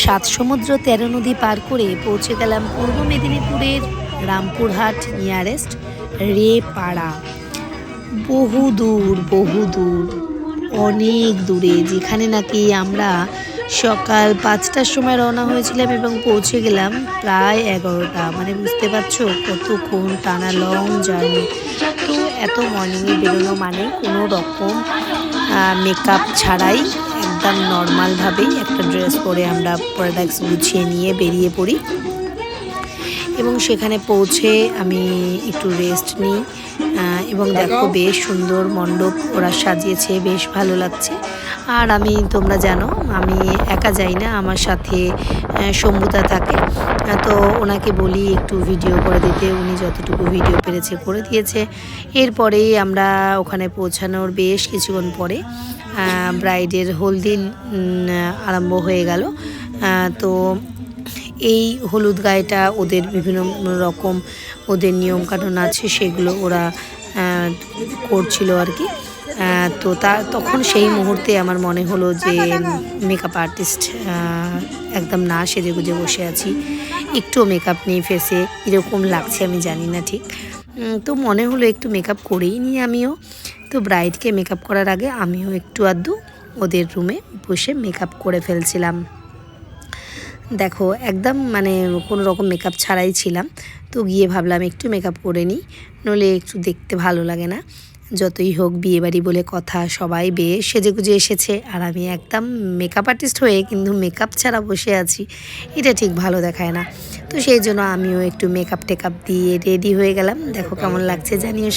সাত সমুদ্র ১৩ নদী পার করে পৌঁছে গেলাম পূর্ব মেদিনীপুরের রামপুরহাট নিয়ারেস্ট রেপাড়া। বহু দূর অনেক দূরে, যেখানে নাকি আমরা সকাল ৫টার সময় রওনা হয়েছিলাম এবং পৌঁছে গেলাম প্রায় ১১টা। মানে বুঝতে পারছো কতক্ষণ টানা লং জার্নি। তো এত মর্নিংয়ে বেরোনো মানে কোনো রকম মেকআপ ছাড়াই একদম নর্মালভাবেই একটা ড্রেস পরে আমরা প্রোডাক্টস গুছিয়ে নিয়ে বেরিয়ে পড়ি এবং সেখানে পৌঁছে আমি একটু রেস্ট নিই এবং দেখো বেশ সুন্দর মণ্ডপ ওরা সাজিয়েছে, বেশ ভালো লাগছে। আর তোমরা জানো আমি একা যাই না, আমার সাথে শম্ভুদা থাকে, তো ওনাকে বলি একটু ভিডিও করে দিতে, উনি যতটুকু ভিডিও পেরেছে করে দিয়েছে। এরপরেই আমরা ওখানে পৌঁছানোর বেশ কিছুক্ষণ পরে ব্রাইডের হলদি আরম্ভ হয়ে গেল। তো এই হলুদ গায়েটা ওদের বিভিন্ন রকম ওদের নিয়মকানুন আছে, সেগুলো ওরা করছিল আর কি। তো তখন সেই মুহূর্তে আমার মনে হলো যে মেকআপ আর্টিস্ট একদম না সেজে গুজে বসে আছি, একটু মেকআপ নেই ফেসে, কীরকম লাগছে আমি জানি না ঠিক। তো মনে হলো একটু মেকআপ করেই নিই আমিও। তো ব্রাইডকে মেকআপ করার আগে আমিও একটু আধটু ওদের রুমে বসে মেকআপ করে ফেলছিলাম। দেখো একদম মানে কোনো রকম মেকআপ ছাড়াই ছিলাম। তো গিয়ে ভাবলাম একটু মেকআপ করে নিই, নইলে একটু দেখতে ভালো লাগে না। যতই হোক বিয়েবাড়ি বলে কথা, সবাই বেশ সেজেগুজে এসেছে আর আমি একদম মেকআপ আর্টিস্ট হয়ে কিন্তু মেকআপ ছাড়া বসে আছি, এটা ঠিক ভালো দেখায় না। তো সেই জন্য আমিও একটু মেকআপ টেকআপ দিয়ে রেডি হয়ে গেলাম। দেখো কেমন লাগছে জানিও।